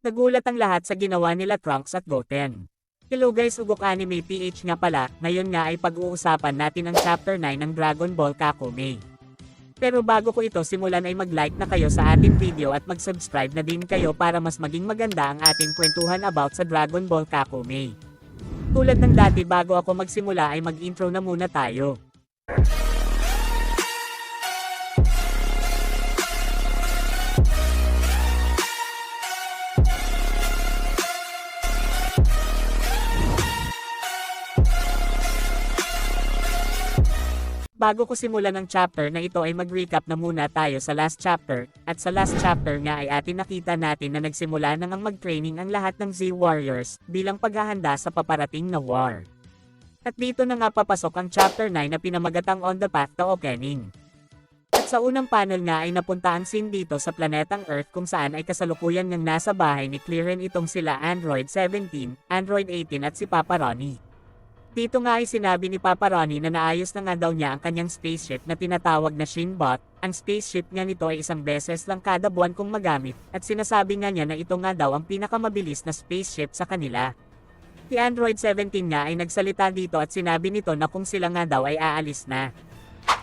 Nagulat ang lahat sa ginawa nila Trunks at Goten. Hello guys, Ugok Anime PH nga pala, ngayon nga ay pag-uusapan natin ang Chapter 9 ng Dragon Ball Kakome. Pero bago ko ito simulan ay mag-like na kayo sa ating video at mag-subscribe na din kayo para mas maging maganda ang ating kwentuhan about sa Dragon Ball Kakome. Tulad ng dati bago ako magsimula ay mag-intro na muna tayo. Bago ko simulan ang chapter na ito ay mag-recap na muna tayo sa last chapter, at sa last chapter nga ay atin nakita natin na nagsimula na ngang mag-training ang lahat ng Z-Warriors bilang paghahanda sa paparating na war. At dito na nga papasok ang chapter 9 na pinamagatang On the Path to Awakening. At sa unang panel nga ay napunta ang scene dito sa planetang Earth kung saan ay kasalukuyan ngang nasa bahay ni Clearen itong sila Android 17, Android 18 at si Papa Ronnie. Dito nga ay sinabi ni Papa Ronnie na naayos na nga daw niya ang kanyang spaceship na tinatawag na Shinbot. Ang spaceship nga nito ay isang beses lang kada buwan kung magamit, at sinasabi nga niya na ito nga daw ang pinakamabilis na spaceship sa kanila. Si Android 17 nga ay nagsalita dito at sinabi nito na kung sila nga daw ay aalis na.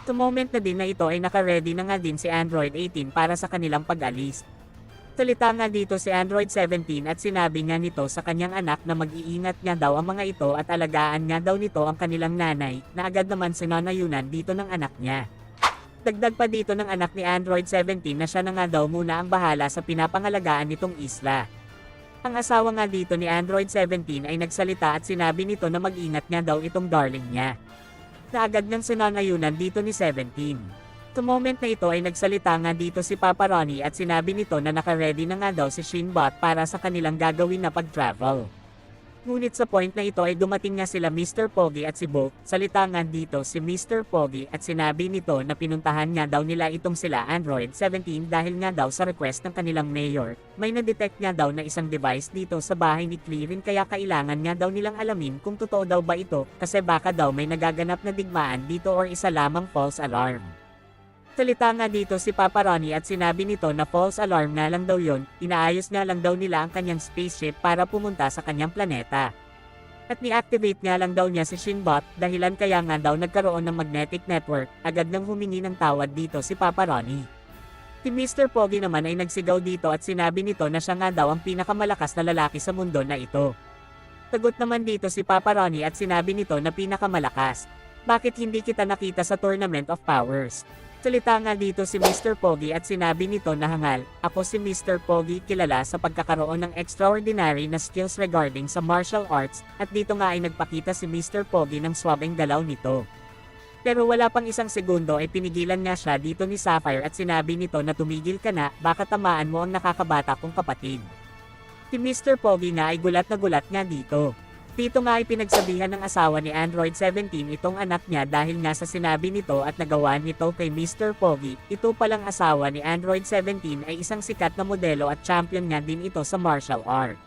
Sa moment na din na ito ay naka-ready na nga din si Android 18 para sa kanilang pag-alis. Salita nga dito si Android 17 at sinabi nga nito sa kanyang anak na mag-iingat nga daw ang mga ito at alagaan nga daw nito ang kanilang nanay, na agad naman sinanayunan dito ng anak niya. Dagdag pa dito ng anak ni Android 17 na siya na nga daw muna ang bahala sa pinapangalagaan nitong isla. Ang asawa nga dito ni Android 17 ay nagsalita at sinabi nito na mag-ingat nga daw itong darling niya. Na agad ngang sinanayunan dito ni 17. Sa moment na ito ay nagsalita nga dito si Papa Ronnie at sinabi nito na naka-ready na nga daw si Shinbot para sa kanilang gagawin na pag-travel. Ngunit sa point na ito ay dumating nga sila Mr. Pogi at si Bo. Salita nga dito si Mr. Pogi at sinabi nito na pinuntahan nga daw nila itong sila Android 17 dahil nga daw sa request ng kanilang mayor. May na-detect nga daw na isang device dito sa bahay ni Clearen kaya kailangan nga daw nilang alamin kung totoo daw ba ito kasi baka daw may nagaganap na digmaan dito or isa lamang false alarm. Salita nga dito si Papa Ronnie at sinabi nito na false alarm nga lang daw yon, inaayos nga lang daw nila ang kanyang spaceship para pumunta sa kanyang planeta. At ni-activate nga lang daw niya si Shinbot, dahilan kaya nga daw nagkaroon ng magnetic network, agad nang humingi ng tawad dito si Papa Ronnie. Si Mr. Pogi naman ay nagsigaw dito at sinabi nito na siya nga daw ang pinakamalakas na lalaki sa mundo na ito. Sagot naman dito si Papa Ronnie at sinabi nito na pinakamalakas. Bakit hindi kita nakita sa Tournament of Powers? Salita nga dito si Mr. Pogi at sinabi nito na hangal, ako si Mr. Pogi kilala sa pagkakaroon ng extraordinary na skills regarding sa martial arts, at dito nga ay nagpakita si Mr. Pogi ng swabing galaw nito. Pero wala pang isang segundo ay pinigilan nga siya dito ni Sapphire at sinabi nito na tumigil ka na, baka tamaan mo ang nakakabata kong kapatid. Si Mr. Pogi nga ay gulat na gulat nga dito. Dito nga ay pinagsabihan ng asawa ni Android 17 itong anak niya dahil nga sa sinabi nito at nagawa nito kay Mr. Pogi. Ito palang asawa ni Android 17 ay isang sikat na modelo at champion nga din ito sa martial art.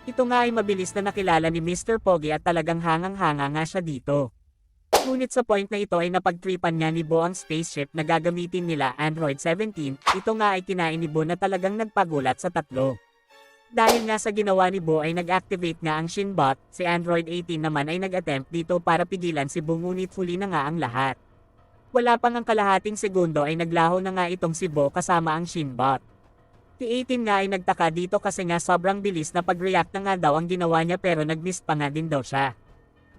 Ito nga ay mabilis na nakilala ni Mr. Pogi at talagang hangang-hanga nga siya dito. Ngunit sa point na ito ay napagtripan nga ni Bo ang spaceship na gagamitin nila Android 17, ito nga ay kinain ni Bo na talagang nagpagulat sa tatlo. Dahil nga sa ginawa ni Bo ay nag-activate nga ang Shinbot, si Android 18 naman ay nag-attempt dito para pigilan si Bo ngunit huli na nga ang lahat. Wala pang ang kalahating segundo ay naglaho na nga itong si Bo kasama ang Shinbot. Si 18 nga ay nagtaka dito kasi nga sobrang bilis na pag-react na nga daw ang ginawa niya pero nag-miss pa nga din daw siya.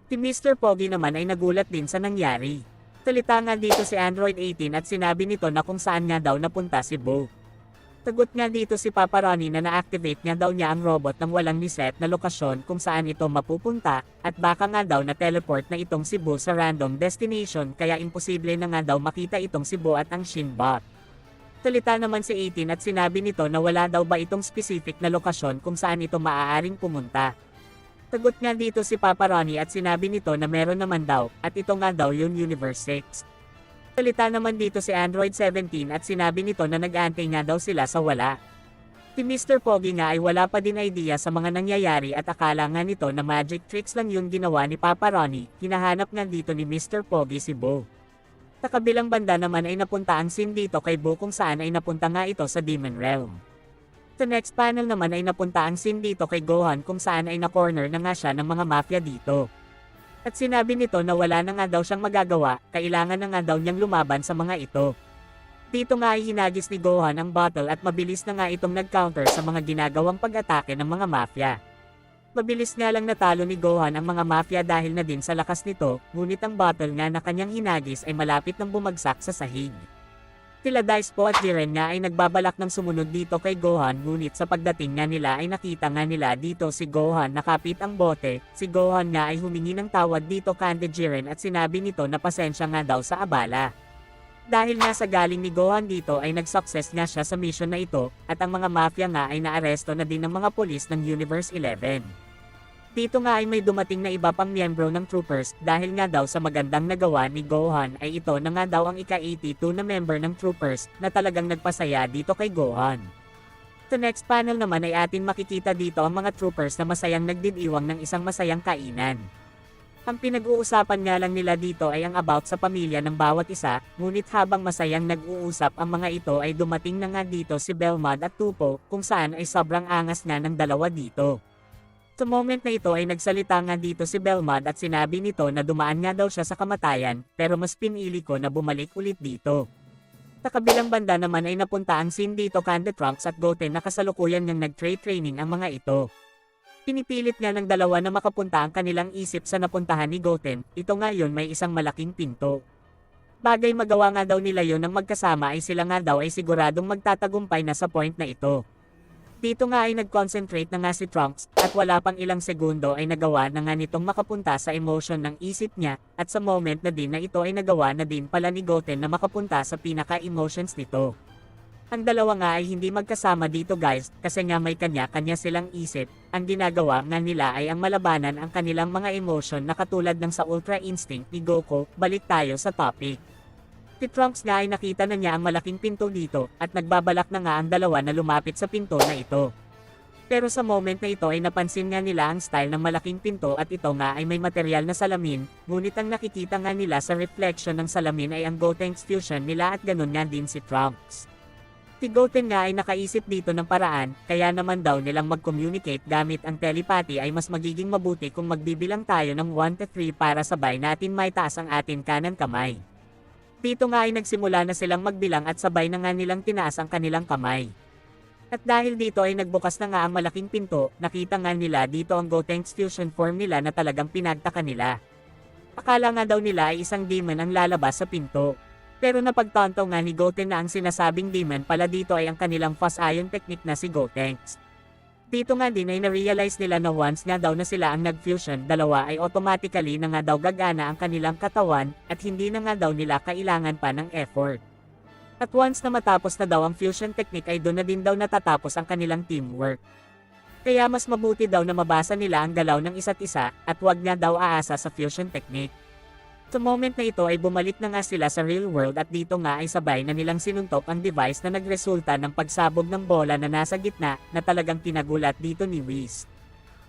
Si Mr. Pogi naman ay nagulat din sa nangyari. Salita nga dito si Android 18 at sinabi nito na kung saan nga daw napunta si Bo. Sagot nga dito si Papa Ronnie na na-activate nga daw niya ang robot ng walang niset na lokasyon kung saan ito mapupunta, at baka nga daw na-teleport na itong si Bo sa random destination kaya imposible na nga daw makita itong si Bo at ang Shinbot. Salita naman si 18 at sinabi nito na wala daw ba itong specific na lokasyon kung saan ito maaaring pumunta. Sagot nga dito si Papa Ronnie at sinabi nito na meron naman daw, at ito nga daw yung Universe 6. Salita naman dito si Android 17 at sinabi nito na nag-aantay nga daw sila sa wala. Si Mr. Pogi nga ay wala pa din idea sa mga nangyayari at akala nga nito na magic tricks lang yun ginawa ni Papa Ronnie, hinahanap nga dito ni Mr. Pogi si Bo. Sa kabilang banda naman ay napunta ang scene dito kay Bo kung saan ay napunta nga ito sa Demon Realm. Sa next panel naman ay napunta ang scene dito kay Gohan kung saan ay na-corner na nga siya ng mga mafia dito. At sinabi nito na wala na nga daw siyang magagawa, kailangan na nga daw niyang lumaban sa mga ito. Dito nga ay hinagis ni Gohan ang bottle at mabilis na nga itong nag-counter sa mga ginagawang pag-atake ng mga mafia. Mabilis nga lang natalo ni Gohan ang mga mafia dahil na din sa lakas nito, ngunit ang bottle nga na kanyang hinagis ay malapit nang bumagsak sa sahig. Sila Daispo at Jiren nga ay nagbabalak ng sumunod dito kay Gohan ngunit sa pagdating nga nila ay nakita nga nila dito si Gohan nakapit ang bote, si Gohan nga ay humingi ng tawad dito kay Jiren at sinabi nito na pasensya nga daw sa abala. Dahil nga sa galing ni Gohan dito ay nag-success nga siya sa mission na ito, at ang mga mafia nga ay naaresto na din ng mga pulis ng Universe 11. Dito nga ay may dumating na iba pang miyembro ng troopers dahil nga daw sa magandang nagawa ni Gohan ay ito na nga daw ang ika-82 na member ng troopers na talagang nagpasaya dito kay Gohan. Sa next panel naman ay atin makikita dito ang mga troopers na masayang nagdiriwang ng isang masayang kainan. Ang pinag-uusapan nga lang nila dito ay ang about sa pamilya ng bawat isa, ngunit habang masayang nag-uusap ang mga ito ay dumating na nga dito si Belmod at Tupo kung saan ay sobrang angas nga ng dalawa dito. Sa moment na ito ay nagsalita nga dito si Belmod at sinabi nito na dumaan nga daw siya sa kamatayan, pero mas pinili ko na bumalik ulit dito. Sa kabilang banda naman ay napunta ang scene dito kay Trunks at Goten na kasalukuyan niyang nag-training ang mga ito. Pinipilit nga ng dalawa na makapunta ang kanilang isip sa napuntahan ni Goten, ito ngayon may isang malaking pinto. Bagay magawa nga daw nila yon ng magkasama ay sila nga daw ay siguradong magtatagumpay na sa point na ito. Dito nga ay nag-concentrate na nga si Trunks, at wala pang ilang segundo ay nagawa na nga nitong makapunta sa emotion ng isip niya, at sa moment na din na ito ay nagawa na din pala ni Goten na makapunta sa pinaka-emotions nito. Ang dalawa nga ay hindi magkasama dito guys, kasi nga may kanya-kanya silang isip, ang ginagawa nga nila ay ang malabanan ang kanilang mga emotion na katulad ng sa Ultra Instinct ni Goku. Balik tayo sa topic. Si Trunks nga ay nakita na niya ang malaking pinto dito, at nagbabalak na nga ang dalawa na lumapit sa pinto na ito. Pero sa moment na ito ay napansin nga nila ang style ng malaking pinto at ito nga ay may material na salamin, ngunit ang nakikita nga nila sa reflection ng salamin ay ang Gotenks fusion nila at ganun nga din si Trunks. Si Goten nga ay nakaisip dito ng paraan, kaya naman daw nilang mag-communicate gamit ang telepathy ay mas magiging mabuti kung magbibilang tayo ng 1 to 3 para sabay natin maitaas ang ating kanan kamay. Dito nga ay nagsimula na silang magbilang at sabay na nga nilang tinaas ang kanilang kamay. At dahil dito ay nagbukas na nga ang malaking pinto, nakita nga nila dito ang Gotenks fusion form nila na talagang pinagtaka nila. Akala nga daw nila ay isang demon ang lalabas sa pinto. Pero napagtanto nga ni Goten na ang sinasabing demon pala dito ay ang kanilang fast ion technique na si Gotenks. Dito nga din ay na-realize nila na once nga daw na sila ang nag-fusion, dalawa ay automatically na nga daw gagana ang kanilang katawan, at hindi na nga daw nila kailangan pa ng effort. At once na matapos na daw ang fusion technique ay doon na din daw natatapos ang kanilang teamwork. Kaya mas mabuti daw na mabasa nila ang galaw ng isa't isa, at wag nga daw aasa sa fusion technique. Sa moment na ito ay bumalik na nga sila sa real world at dito nga ay sabay na nilang sinuntok ang device na nagresulta ng pagsabog ng bola na nasa gitna na talagang tinagulat dito ni Whis.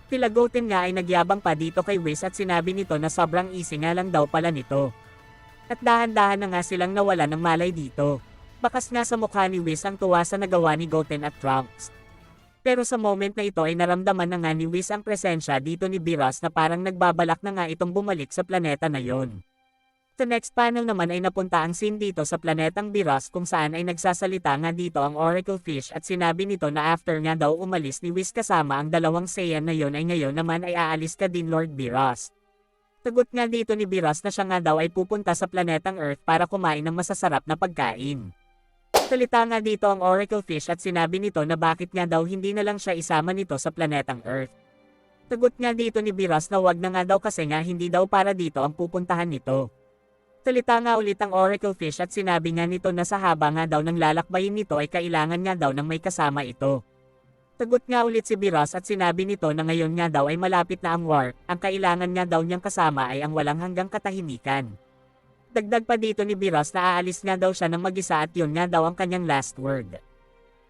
Sila Goten nga ay nagyabang pa dito kay Whis at sinabi nito na sobrang easy nga lang daw pala nito. At dahan-dahan na nga silang nawala ng malay dito. Bakas nga sa mukha ni Whis ang tuwa sa nagawa ni Goten at Trunks. Pero sa moment na ito ay naramdaman na nga ni Whis ang presensya dito ni Beerus na parang nagbabalak na nga itong bumalik sa planeta na yon. Sa next panel naman ay napunta ang scene dito sa planetang Beerus kung saan ay nagsasalita nga dito ang Oracle Fish at sinabi nito na after nga daw umalis ni Whis kasama ang dalawang Saiyan na yon ay ngayon naman ay aalis ka din Lord Beerus. Sagot nga dito ni Beerus na siya nga daw ay pupunta sa planetang Earth para kumain ng masasarap na pagkain. Salita nga dito ang Oracle Fish at sinabi nito na bakit nga daw hindi na lang siya isama nito sa planetang Earth. Sagot nga dito ni Beerus na wag na nga daw kasi nga hindi daw para dito ang pupuntahan nito. Salita nga ulit ang Oracle Fish at sinabi nga nito na sa haba nga daw ng lalakbayin nito ay kailangan nga daw ng may kasama ito. Sagot nga ulit si Beerus at sinabi nito na ngayon nga daw ay malapit na ang war, ang kailangan nga daw niyang kasama ay ang walang hanggang katahimikan. Dagdag pa dito ni Beerus na aalis nga daw siya ng mag-isa at yun nga daw ang kanyang last word.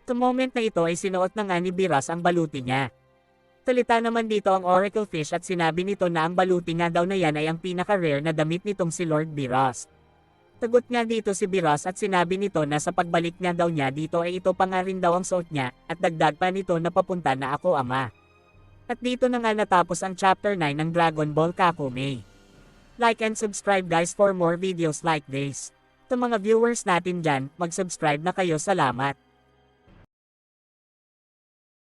Sa moment na ito ay sinuot na nga ni Beerus ang baluti niya. Salita naman dito ang Oracle Fish at sinabi nito na ang baluti nga daw na yan ay ang pinaka-rare na damit nitong si Lord Beerus. Tagot nga dito si Biros at sinabi nito na sa pagbalik niya daw niya dito ay ito pa nga rin daw ang suot niya, at dagdag pa nito na papunta na ako ama. At dito na nga natapos ang chapter 9 ng Dragon Ball Kakume. Like and subscribe guys for more videos like this. Sa mga viewers natin dyan, mag-subscribe na kayo, salamat.